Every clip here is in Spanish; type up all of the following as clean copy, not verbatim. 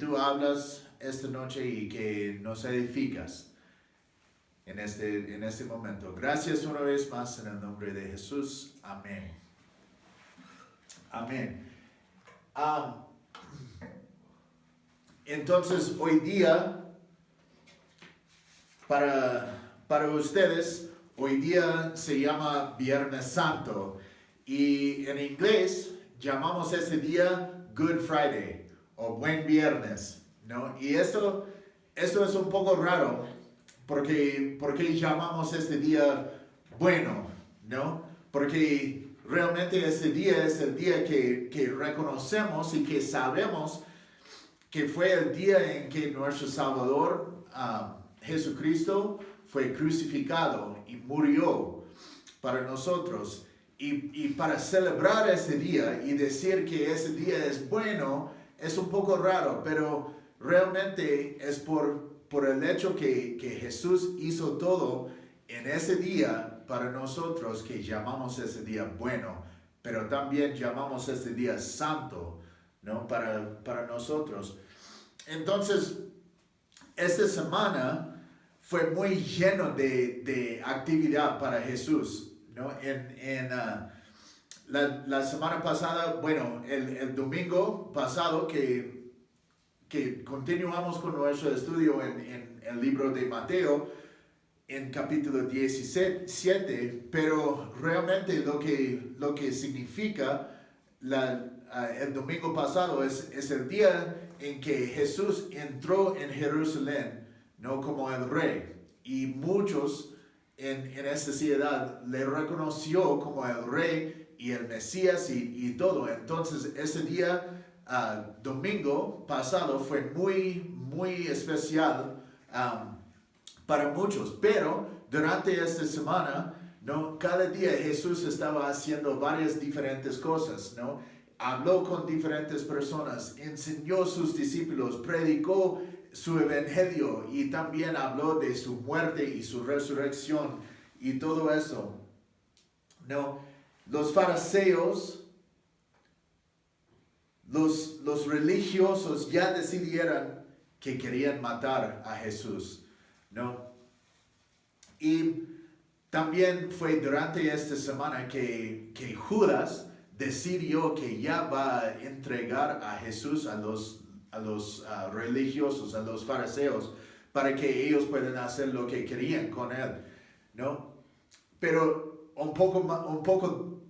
tú hablas esta noche y que nos edificas en este momento. Gracias una vez más en el nombre de Jesús. Amén. Amén. Entonces, hoy día, para ustedes, hoy día se llama Viernes Santo. Y en inglés llamamos ese día Good Friday o Buen Viernes, ¿no? Y esto es un poco raro porque llamamos este día bueno, ¿no? Porque realmente ese día es el día que reconocemos y que sabemos que fue el día en que nuestro Salvador, Jesucristo, fue crucificado y murió para nosotros. Y para celebrar ese día y decir que ese día es bueno, es un poco raro, pero realmente es por el hecho que Jesús hizo todo en ese día para nosotros, que llamamos ese día bueno, pero también llamamos ese día santo, ¿no? Para nosotros. Entonces, esta semana fue muy lleno de actividad para Jesús, ¿no? La semana pasada, bueno, el domingo pasado que continuamos con nuestro estudio en el libro de Mateo, en capítulo 17, pero realmente lo que significa el domingo pasado es el día en que Jesús entró en Jerusalén, ¿no? Como el rey, y muchos en esta ciudad le reconoció como el rey y el Mesías y todo. Entonces ese día, domingo pasado, fue muy especial para muchos, pero durante esta semana, ¿no? Cada día Jesús estaba haciendo varias diferentes cosas, ¿no? Habló con diferentes personas, enseñó a sus discípulos, predicó su evangelio y también habló de su muerte y su resurrección y todo eso, ¿no? Los fariseos, los religiosos ya decidieron que querían matar a Jesús, ¿no? Y también fue durante esta semana que Judas decidió que ya va a entregar a Jesús a los religiosos, a los fariseos, para que ellos puedan hacer lo que querían con él, ¿no? Pero un poco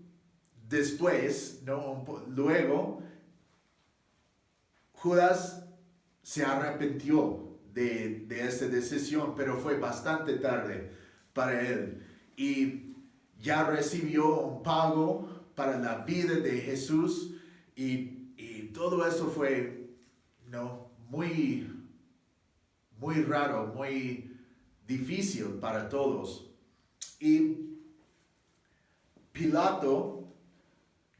después, ¿no? Luego, Judas se arrepintió de esta decisión, pero fue bastante tarde para él. Y ya recibió un pago para la vida de Jesús y todo eso fue, ¿no? muy raro, muy difícil para todos. Y Pilato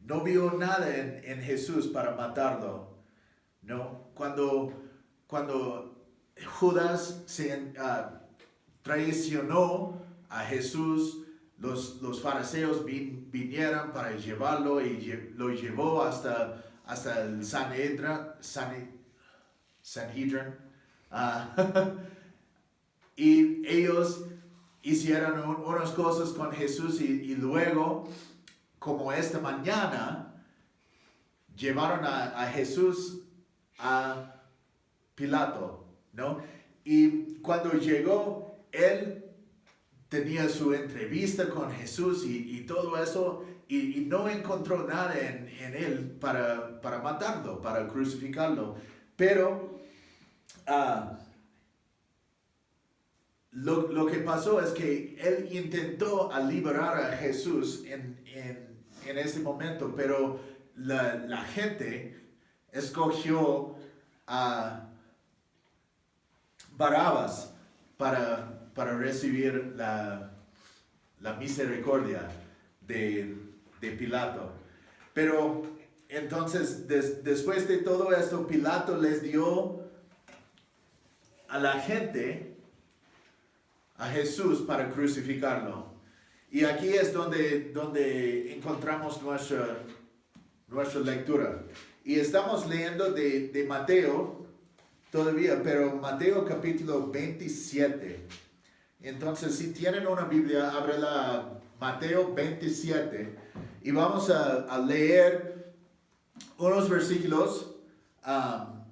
no vio nada en Jesús para matarlo, ¿no? Cuando Judas traicionó a Jesús, los fariseos vinieron para llevarlo y lo llevó hasta el Sanhedrin. Y ellos hicieron unas cosas con Jesús y luego, como esta mañana, llevaron a Jesús a Pilato, ¿no? Y cuando llegó, él tenía su entrevista con Jesús y todo eso, y no encontró nada en él para matarlo, para crucificarlo. Pero lo que pasó es que él intentó liberar a Jesús en ese momento, pero la gente escogió a Barrabás para recibir la misericordia de Pilato. Pero entonces, después de todo esto, Pilato les dio a la gente a Jesús para crucificarlo. Y aquí es donde encontramos nuestra lectura. Y estamos leyendo de Mateo, todavía, pero Mateo capítulo 27. Entonces, si tienen una Biblia, ábrela Mateo 27 y vamos a leer unos versículos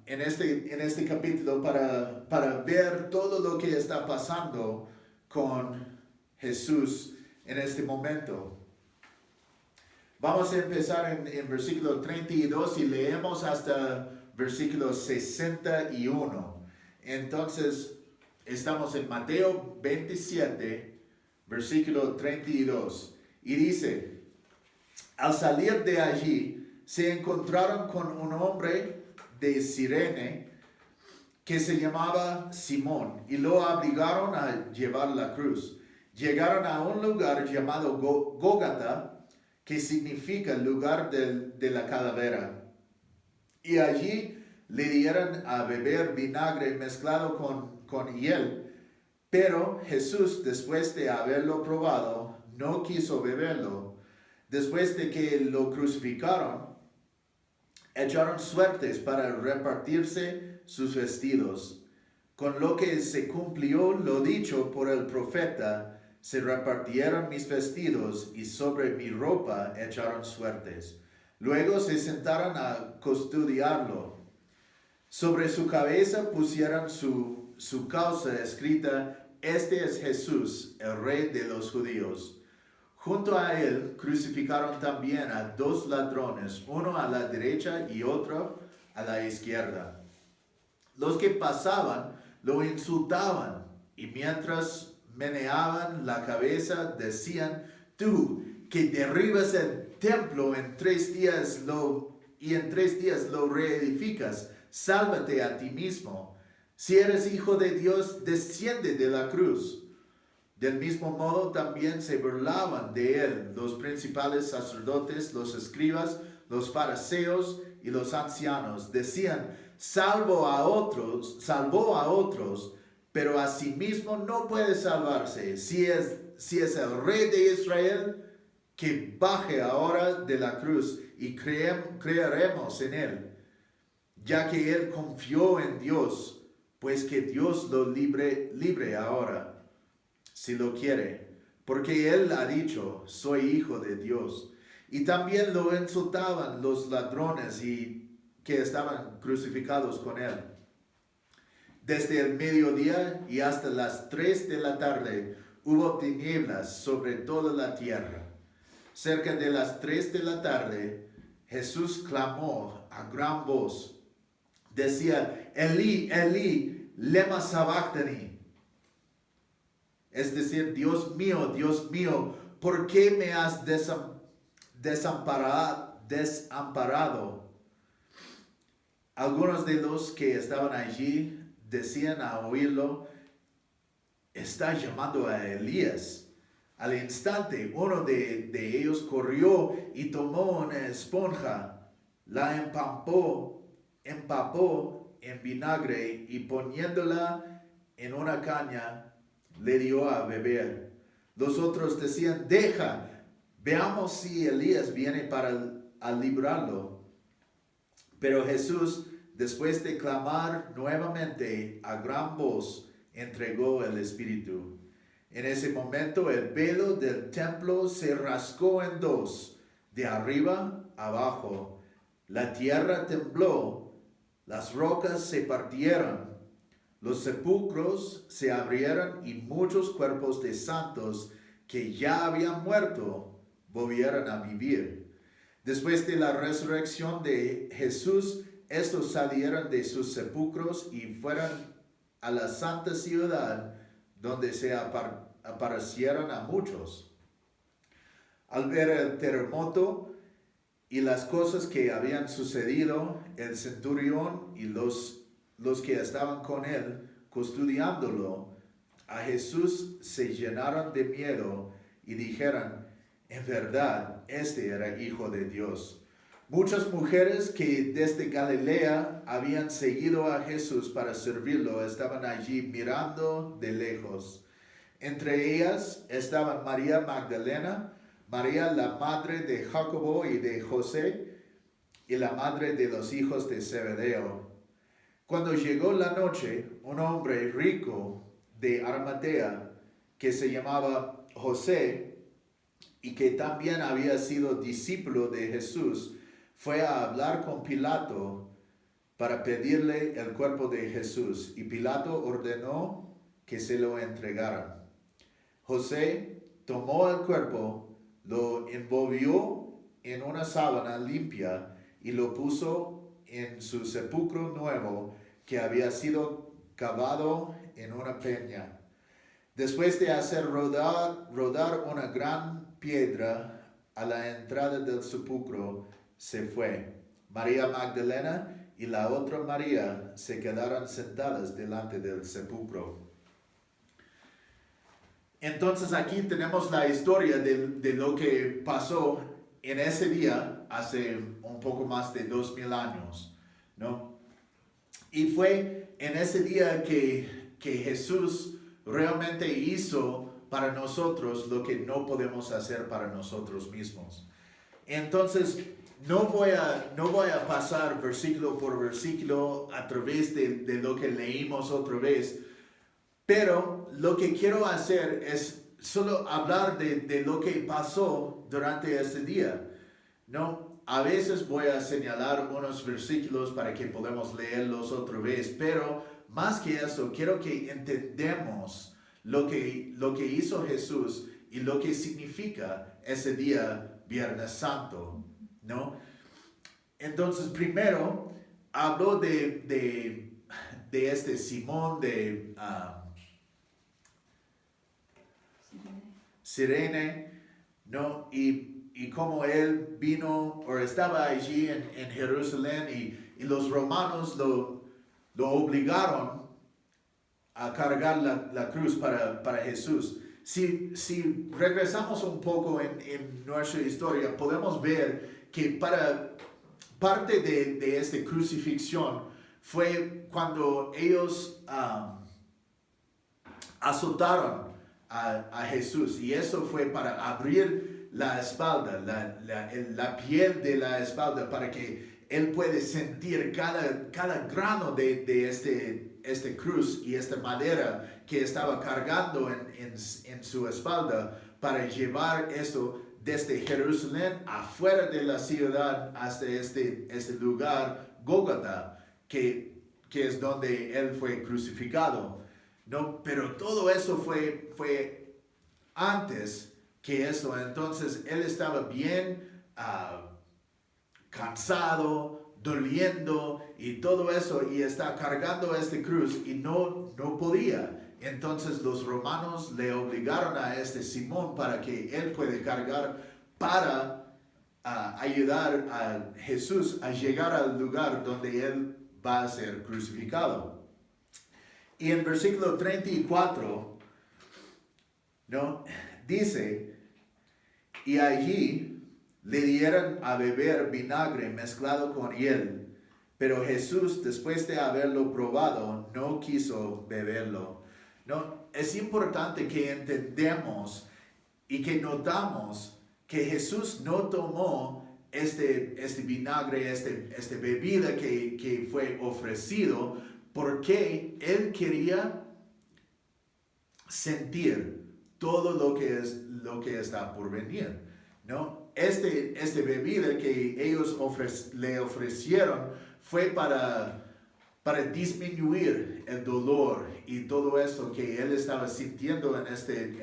en este capítulo para ver todo lo que está pasando con Jesús en este momento. Vamos a empezar en versículo 32 y leemos hasta versículo 61. Entonces, estamos en Mateo 27, versículo 32. Y dice, al salir de allí, se encontraron con un hombre de Cirene que se llamaba Simón y lo obligaron a llevar la cruz. Llegaron a un lugar llamado Gólgota, que significa lugar de la calavera. Y allí le dieron a beber vinagre mezclado con hiel. Pero Jesús, después de haberlo probado, no quiso beberlo. Después de que lo crucificaron, echaron suertes para repartirse sus vestidos. Con lo que se cumplió lo dicho por el profeta, se repartieron mis vestidos y sobre mi ropa echaron suertes. Luego se sentaron a custodiarlo. Sobre su cabeza pusieron su causa escrita, este es Jesús, el Rey de los judíos. Junto a él crucificaron también a dos ladrones, uno a la derecha y otro a la izquierda. Los que pasaban lo insultaban y mientras meneaban la cabeza decían, tú que derribas el templo en 3 días y en 3 días lo reedificas, sálvate a ti mismo. Si eres hijo de Dios, desciende de la cruz. Del mismo modo también se burlaban de él los principales sacerdotes, los escribas, los fariseos y los ancianos. Decían, salvó a otros, pero a sí mismo no puede salvarse. Si es el Rey de Israel, que baje ahora de la cruz y creeremos en él, ya que él confió en Dios, pues que Dios lo libre ahora, si lo quiere, porque él ha dicho, soy hijo de Dios. Y también lo insultaban los ladrones que estaban crucificados con él. Desde el mediodía y hasta las 3 de la tarde hubo tinieblas sobre toda la tierra. Cerca de las 3 de la tarde, Jesús clamó a gran voz. Decía, Elí, Elí, lema sabactani. Es decir, Dios mío, ¿por qué me has desamparado? Algunos de los que estaban allí decían a oírlo, está llamando a Elías. Al instante, uno de ellos corrió y tomó una esponja, la empapó en vinagre y poniéndola en una caña, le dio a beber. Los otros decían, deja, veamos si Elías viene para librarlo. Pero Jesús, después de clamar nuevamente a gran voz, entregó el Espíritu. En ese momento el velo del templo se rasgó en dos, de arriba abajo. La tierra tembló, las rocas se partieron, los sepulcros se abrieron y muchos cuerpos de santos que ya habían muerto volvieron a vivir. Después de la resurrección de Jesús, estos salieron de sus sepulcros y fueron a la santa ciudad, donde se aparecieron a muchos. Al ver el terremoto y las cosas que habían sucedido, el centurión y los que estaban con él, custodiándolo, a Jesús se llenaron de miedo y dijeron, en verdad, este era Hijo de Dios. Muchas mujeres que desde Galilea habían seguido a Jesús para servirlo estaban allí mirando de lejos. Entre ellas estaban María Magdalena, María la madre de Jacobo y de José, y la madre de los hijos de Zebedeo. Cuando llegó la noche, un hombre rico de Arimatea que se llamaba José y que también había sido discípulo de Jesús, fue a hablar con Pilato para pedirle el cuerpo de Jesús, y Pilato ordenó que se lo entregaran. José tomó el cuerpo, lo envolvió en una sábana limpia y lo puso en su sepulcro nuevo que había sido cavado en una peña. Después de hacer rodar una gran piedra a la entrada del sepulcro, se fue. María Magdalena y la otra María se quedaron sentadas delante del sepulcro. Entonces aquí tenemos la historia de lo que pasó en ese día hace un poco más de 2000 años, ¿no? Y fue en ese día que Jesús realmente hizo para nosotros lo que no podemos hacer para nosotros mismos. Entonces, no voy a pasar versículo por versículo a través de lo que leímos otra vez, pero lo que quiero hacer es solo hablar de lo que pasó durante este día, ¿no? A veces voy a señalar unos versículos para que podamos leerlos otra vez, pero más que eso, quiero que entendamos lo que hizo Jesús y lo que significa ese día Viernes Santo, ¿no? Entonces, primero, habló de este Simón de Cirene, ¿no? Y cómo él vino o estaba allí en Jerusalén y los romanos lo obligaron a cargar la cruz para Jesús. Si regresamos un poco en nuestra historia, podemos ver que para parte de esta crucifixión fue cuando ellos azotaron a Jesús, y eso fue para abrir la espalda, la piel de la espalda, para que él puede sentir cada grano de este cruz y esta madera que estaba cargando en su espalda, para llevar eso desde Jerusalén afuera de la ciudad hasta este lugar, Gólgota, que es donde él fue crucificado. No, pero todo eso fue antes que eso. Entonces él estaba bien cansado, doliendo y todo eso, y está cargando este cruz y no podía. Entonces los romanos le obligaron a este Simón para que él pueda cargar, para ayudar a Jesús a llegar al lugar donde él va a ser crucificado. Y en versículo 34, ¿no? Dice, y allí le dieron a beber vinagre mezclado con hiel, pero Jesús, después de haberlo probado, no quiso beberlo. ¿No? Es importante que entendamos y que notamos que Jesús no tomó este vinagre, este bebida que fue ofrecido, porque él quería sentir todo lo que está por venir, ¿no? Este bebida que ellos le ofrecieron fue para disminuir el dolor y todo eso que él estaba sintiendo en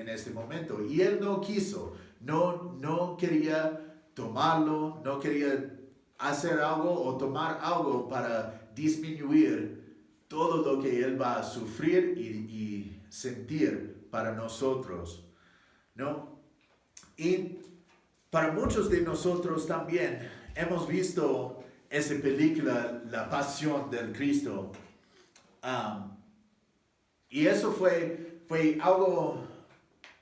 este momento. Y él no quiso, no quería tomarlo, no quería hacer algo o tomar algo para disminuir todo lo que él va a sufrir y sentir para nosotros, ¿no? Y para muchos de nosotros también hemos visto esa película, La Pasión del Cristo, y eso fue algo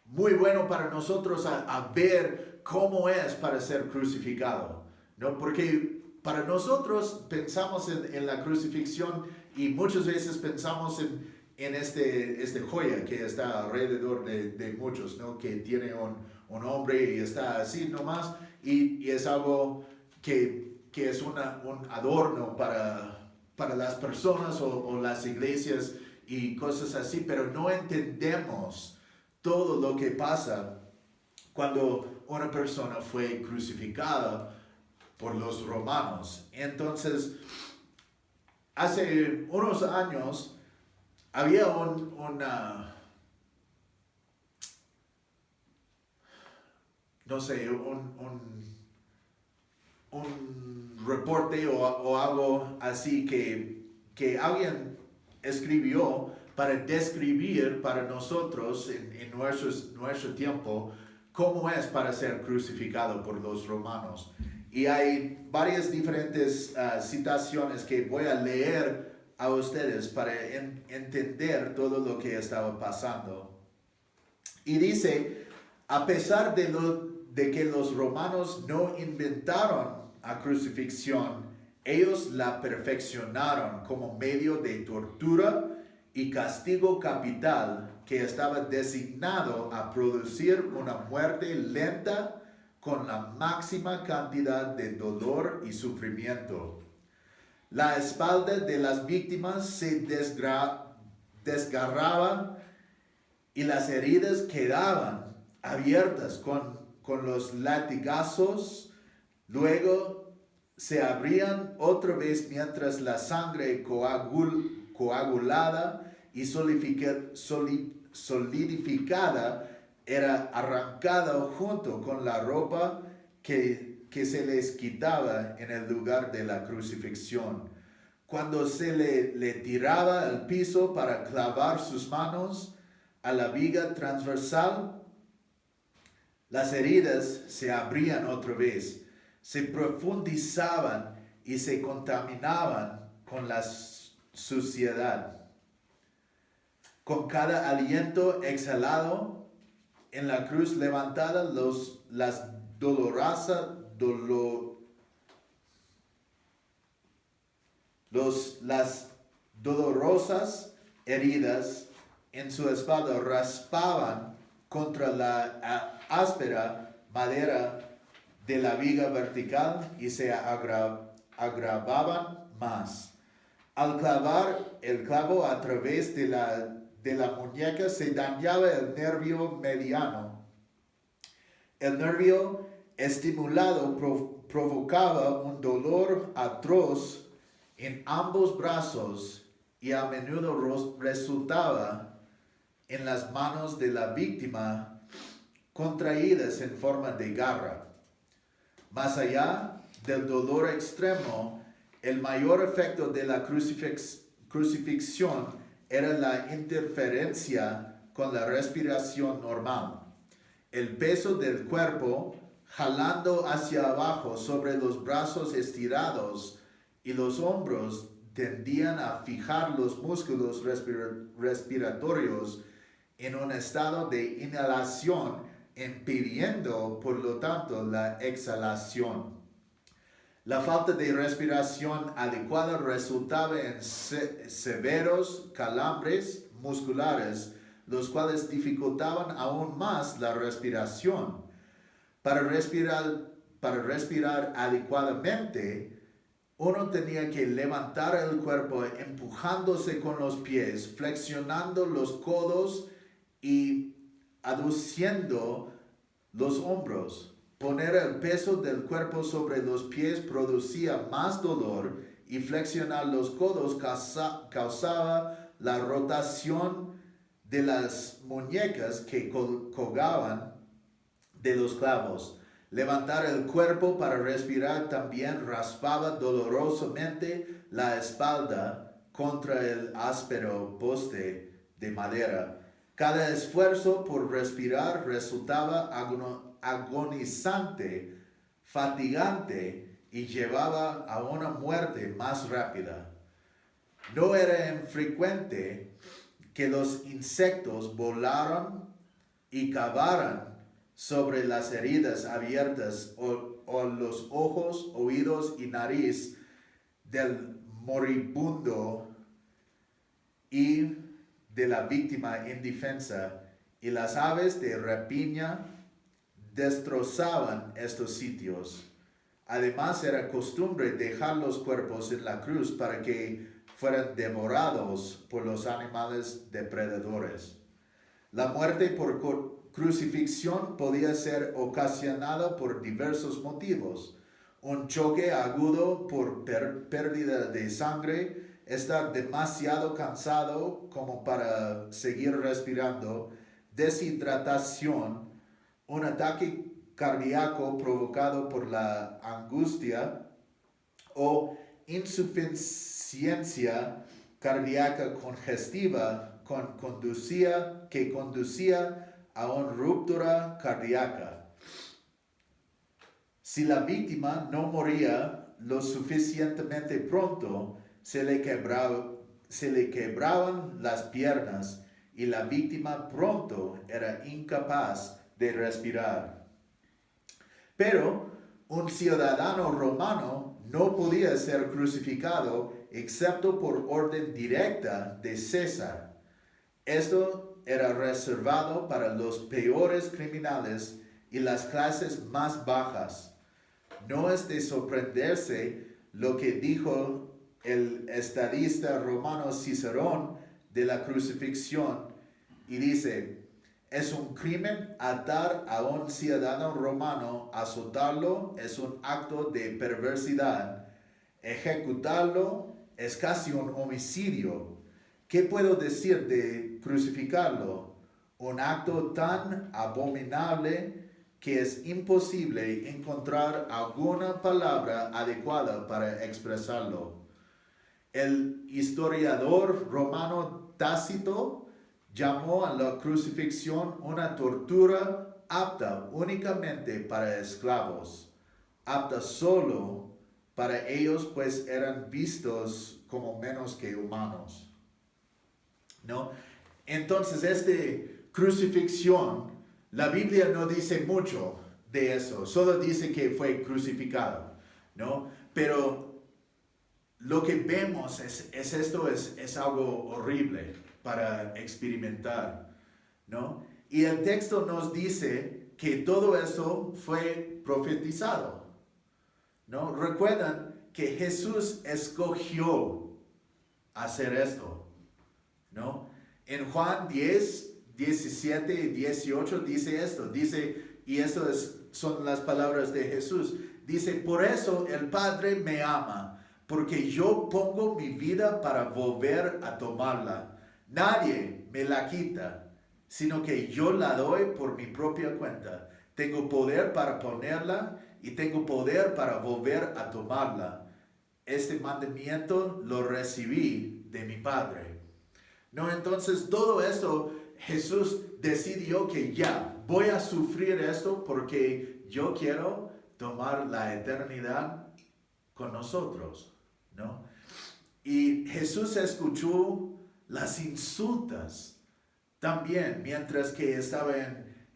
muy bueno para nosotros a ver cómo es para ser crucificado, ¿no? Porque para nosotros pensamos en la crucifixión y muchas veces pensamos en este joya que está alrededor de muchos, ¿no? Que tiene un hombre y está así nomás, y es algo que es un adorno para las personas o las iglesias y cosas así, pero no entendemos todo lo que pasa cuando una persona fue crucificada por los romanos. Entonces, hace unos años había no sé, un reporte o algo así que alguien escribió para describir para nosotros en nuestro tiempo cómo es para ser crucificado por los romanos. Y hay varias diferentes citaciones que voy a leer a ustedes para entender todo lo que estaba pasando. Y dice, a pesar de que los romanos no inventaron la crucifixión, ellos la perfeccionaron como medio de tortura y castigo capital que estaba designado a producir una muerte lenta con la máxima cantidad de dolor y sufrimiento. La espalda de las víctimas se desgarraba y las heridas quedaban abiertas con los latigazos. Luego se abrían otra vez mientras la sangre coagulada y solidificada era arrancada junto con la ropa que se les quitaba en el lugar de la crucifixión. Cuando se le tiraba al piso para clavar sus manos a la viga transversal, las heridas se abrían otra vez, se profundizaban y se contaminaban con la suciedad. Con cada aliento exhalado en la cruz levantada, las dolorosas heridas en su espalda raspaban contra la áspera madera de la viga vertical y se agravaban más. Al clavar el clavo a través de la muñeca se dañaba el nervio mediano. El nervio estimulado provocaba un dolor atroz en ambos brazos y a menudo resultaba en las manos de la víctima contraídas en forma de garra. Más allá del dolor extremo, el mayor efecto de la crucifixión era la interferencia con la respiración normal. El peso del cuerpo jalando hacia abajo sobre los brazos estirados y los hombros tendían a fijar los músculos respiratorios en un estado de inhalación, impidiendo por lo tanto la exhalación. La falta de respiración adecuada resultaba en severos calambres musculares, los cuales dificultaban aún más la respiración. Para respirar adecuadamente, uno tenía que levantar el cuerpo empujándose con los pies, flexionando los codos y aduciendo los hombros. Poner el peso del cuerpo sobre los pies producía más dolor y flexionar los codos causaba la rotación de las muñecas que colgaban de los clavos. Levantar el cuerpo para respirar también raspaba dolorosamente la espalda contra el áspero poste de madera. Cada esfuerzo por respirar resultaba agonizante, fatigante y llevaba a una muerte más rápida. No era infrecuente que los insectos volaran y cavaran sobre las heridas abiertas o los ojos, oídos y nariz del moribundo y de la víctima indefensa, y las aves de rapiña destrozaban estos sitios. Además, era costumbre dejar los cuerpos en la cruz para que fueran devorados por los animales depredadores. La muerte por crucifixión podía ser ocasionada por diversos motivos. Un choque agudo por pérdida de sangre, estar demasiado cansado como para seguir respirando, deshidratación, un ataque cardíaco provocado por la angustia o insuficiencia cardíaca congestiva que conducía a una ruptura cardíaca. Si la víctima no moría lo suficientemente pronto, se le quebraban las piernas y la víctima pronto era incapaz de respirar. Pero un ciudadano romano no podía ser crucificado excepto por orden directa de César. Esto era reservado para los peores criminales y las clases más bajas. No es de sorprenderse lo que dijo el estadista romano Cicerón de la crucifixión y dice: es un crimen atar a un ciudadano romano, azotarlo es un acto de perversidad, ejecutarlo es casi un homicidio. ¿Qué puedo decir de crucificarlo? Un acto tan abominable que es imposible encontrar alguna palabra adecuada para expresarlo. El historiador romano Tácito llamó a la crucifixión una tortura apta únicamente para esclavos, apta solo para ellos, pues eran vistos como menos que humanos, ¿no? Entonces, crucifixión, la Biblia no dice mucho de eso, solo dice que fue crucificado, ¿no? Pero lo que vemos es algo horrible para experimentar, ¿no? Y el texto nos dice que todo eso fue profetizado, ¿no? Recuerdan que Jesús escogió hacer esto, ¿no? En Juan 10, 17 y 18 dice esto, y esto son las palabras de Jesús, dice: por eso el Padre me ama, porque yo pongo mi vida para volver a tomarla. Nadie me la quita, sino que yo la doy por mi propia cuenta. Tengo poder para ponerla y tengo poder para volver a tomarla. Este mandamiento lo recibí de mi Padre. No, entonces todo eso Jesús decidió que ya voy a sufrir esto porque yo quiero tomar la eternidad con nosotros, ¿no? Y Jesús escuchó las insultas también mientras que estaba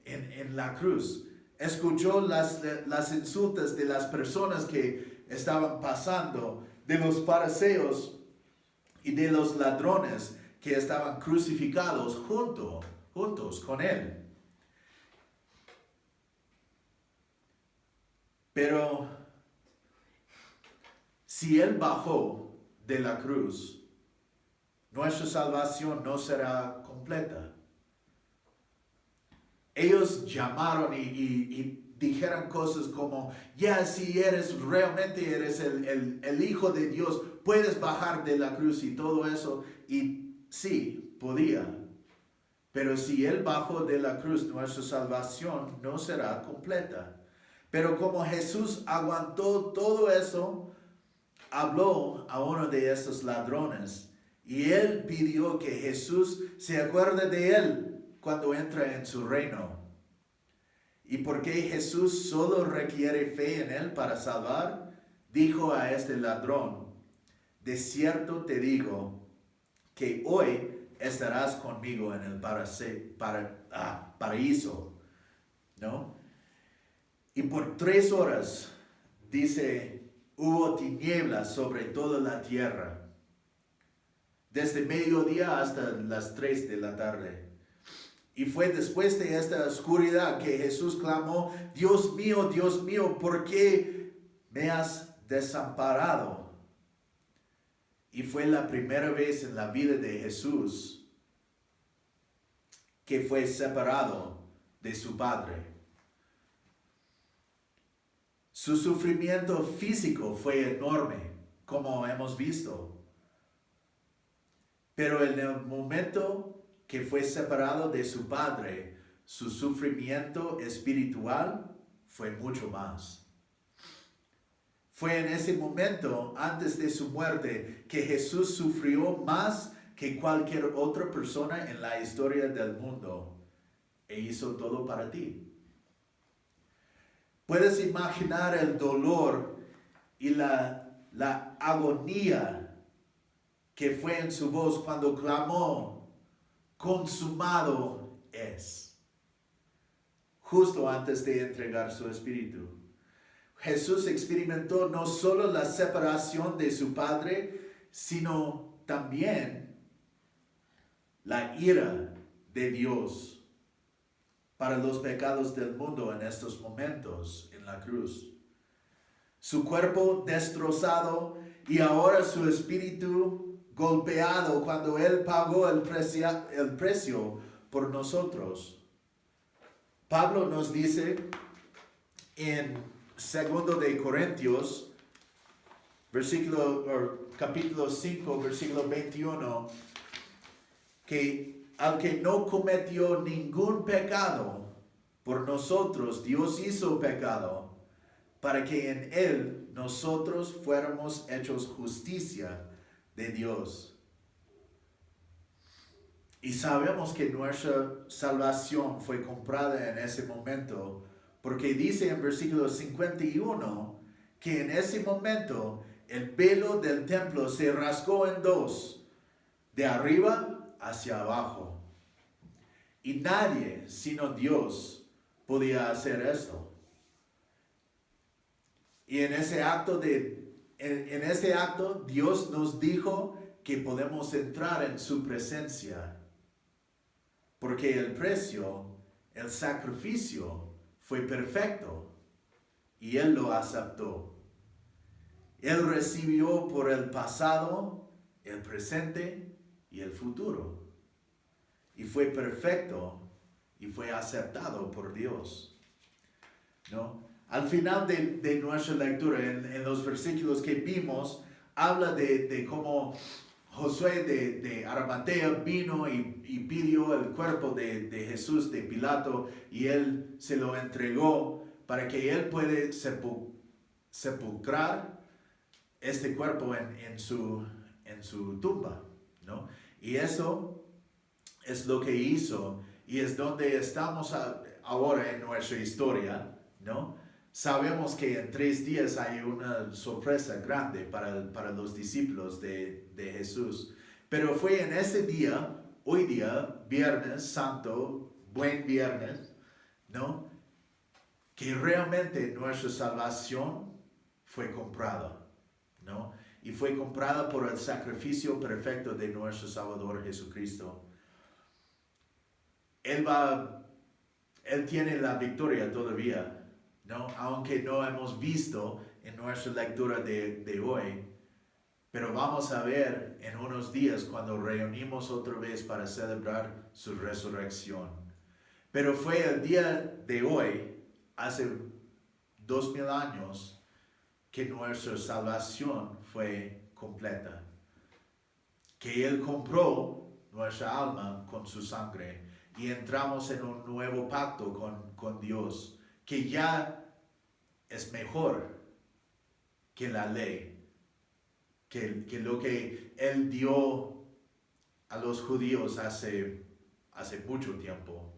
en la cruz. Escuchó las insultas de las personas que estaban pasando, de los fariseos y de los ladrones que estaban crucificados juntos con él. Pero si él bajó de la cruz, nuestra salvación no será completa. Ellos llamaron y dijeron cosas como: ya, si realmente eres el Hijo de Dios, puedes bajar de la cruz y todo eso. Y sí, podía. Pero si él bajó de la cruz, nuestra salvación no será completa. Pero como Jesús aguantó todo eso, habló a uno de esos ladrones y él pidió que Jesús se acuerde de él cuando entra en su reino. Y porque Jesús solo requiere fe en él para salvar, dijo a este ladrón: de cierto te digo que hoy estarás conmigo en el paraíso, ¿no? Y por 3 horas, dice, hubo tinieblas sobre toda la tierra, desde mediodía hasta las 3 de la tarde. Y fue después de esta oscuridad que Jesús clamó: Dios mío, ¿por qué me has desamparado? Y fue la primera vez en la vida de Jesús que fue separado de su Padre. Su sufrimiento físico fue enorme, como hemos visto. Pero en el momento que fue separado de su Padre, su sufrimiento espiritual fue mucho más. Fue en ese momento, antes de su muerte, que Jesús sufrió más que cualquier otra persona en la historia del mundo e hizo todo para ti. Puedes imaginar el dolor y la agonía que fue en su voz cuando clamó, consumado es, justo antes de entregar su espíritu. Jesús experimentó no solo la separación de su Padre, sino también la ira de Dios para los pecados del mundo en estos momentos en la cruz. Su cuerpo destrozado y ahora su espíritu golpeado cuando Él pagó el precio por nosotros. Pablo nos dice en 2 de Corintios, capítulo 5, versículo 21, que al que no cometió ningún pecado, por nosotros Dios hizo pecado, para que en Él nosotros fuéramos hechos justicia de Dios. Y sabemos que nuestra salvación fue comprada en ese momento, porque dice en versículo 51 que en ese momento el velo del templo se rasgó en dos, de arriba hacia abajo. Y nadie sino Dios podía hacer esto. Y en ese acto Dios nos dijo que podemos entrar en su presencia, porque el precio, el sacrificio fue perfecto y Él lo aceptó. Él recibió por el pasado, el presente y el futuro. Y fue perfecto y fue aceptado por Dios, ¿no? Al final de nuestra lectura, en los versículos que vimos, habla de cómo Josué de Arimatea vino y pidió el cuerpo de Jesús de Pilato y él se lo entregó para que él pueda sepulcrar este cuerpo en su tumba, ¿no? Y eso es lo que hizo y es donde estamos ahora en nuestra historia, ¿no? Sabemos que en 3 días hay una sorpresa grande para los discípulos de Jesús. Pero fue en ese día, hoy día, Viernes Santo, buen viernes, ¿no? Que realmente nuestra salvación fue comprada, ¿no? Y fue comprada por el sacrificio perfecto de nuestro Salvador Jesucristo. Él tiene la victoria todavía, ¿no? Aunque no hemos visto en nuestra lectura de hoy, pero vamos a ver en unos días cuando reunimos otra vez para celebrar su resurrección. Pero fue el día de hoy, hace 2000 años, que nuestra salvación fue completa. Que Él compró nuestra alma con su sangre y entramos en un nuevo pacto con Dios, que ya es mejor que la ley, que lo que Él dio a los judíos hace mucho tiempo,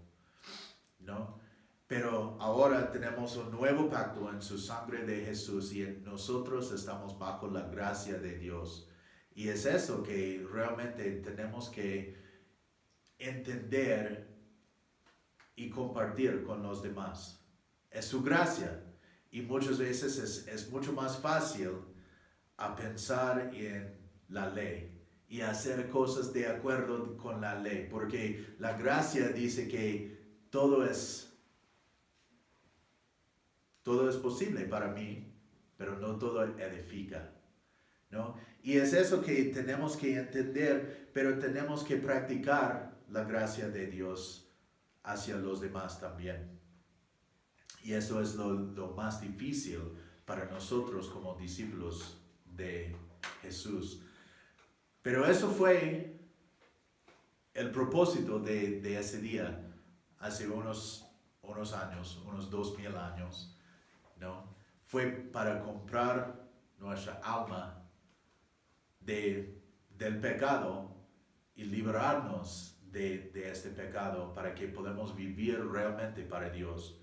¿no? Pero ahora tenemos un nuevo pacto en su sangre de Jesús y nosotros estamos bajo la gracia de Dios. Y es eso que realmente tenemos que entender y compartir con los demás. Es su gracia y muchas veces es mucho más fácil a pensar en la ley y hacer cosas de acuerdo con la ley, porque la gracia dice que todo es posible para mí, pero no todo edifica. ¿no? Y es eso que tenemos que entender, pero tenemos que practicar la gracia de Dios hacia los demás también. Y eso es lo más difícil para nosotros como discípulos de Jesús. Pero eso fue el propósito de ese día, hace unos años, unos 2000 años, ¿no? Fue para comprar nuestra alma del pecado y liberarnos de este pecado para que podamos vivir realmente para Dios.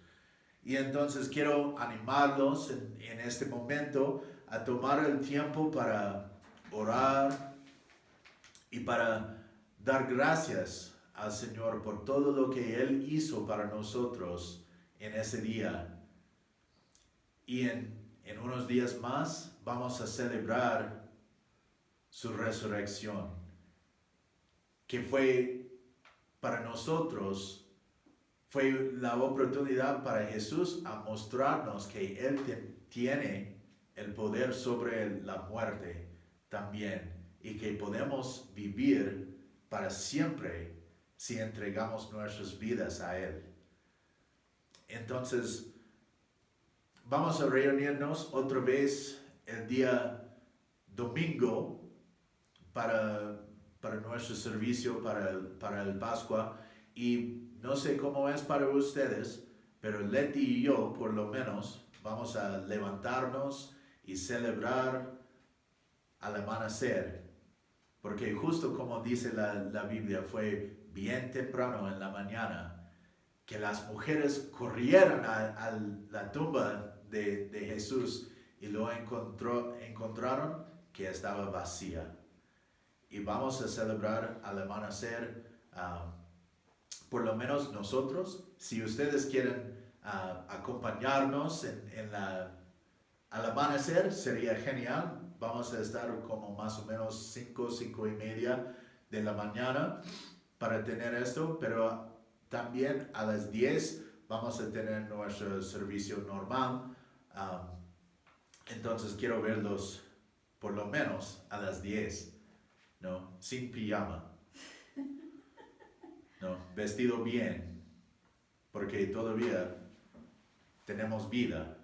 Y entonces quiero animarlos en este momento a tomar el tiempo para orar y para dar gracias al Señor por todo lo que Él hizo para nosotros en ese día. Y en unos días más vamos a celebrar su resurrección, que fue para nosotros, fue la oportunidad para Jesús a mostrarnos que Él tiene el poder sobre la muerte también y que podemos vivir para siempre si entregamos nuestras vidas a Él. Entonces, vamos a reunirnos otra vez el día domingo para nuestro servicio, para el Pascua. Y no sé cómo es para ustedes, pero Leti y yo, por lo menos, vamos a levantarnos y celebrar al amanecer. Porque justo como dice la Biblia, fue bien temprano en la mañana que las mujeres corrieron a la tumba de Jesús y lo encontraron que estaba vacía. Y vamos a celebrar al amanecer, por lo menos nosotros. Si ustedes quieren acompañarnos al amanecer, sería genial. Vamos a estar como más o menos 5:30 de la mañana para tener esto, pero también a las 10 vamos a tener nuestro servicio normal. Entonces quiero verlos por lo menos a las 10, ¿no? Sin pijama, ¿no? Vestido bien, porque todavía tenemos vida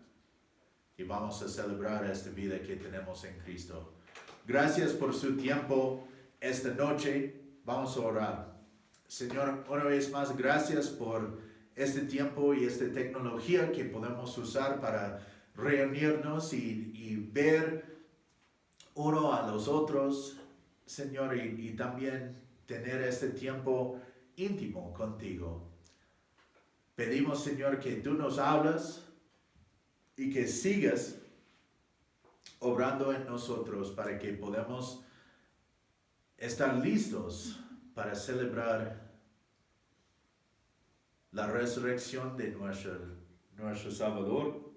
y vamos a celebrar esta vida que tenemos en Cristo. Gracias por su tiempo esta noche. Vamos a orar. Señor, una vez más, gracias por este tiempo y esta tecnología que podemos usar para reunirnos y ver uno a los otros, Señor, y también tener este tiempo íntimo contigo. Pedimos, Señor, que tú nos hablas y que sigas obrando en nosotros para que podamos estar listos para celebrar la resurrección de nuestro Salvador.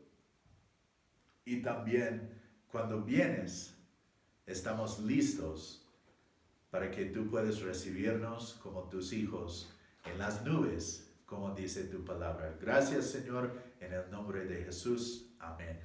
Y también cuando vienes, estamos listos para que tú puedas recibirnos como tus hijos en las nubes, como dice tu palabra. Gracias, Señor, en el nombre de Jesús. Amén.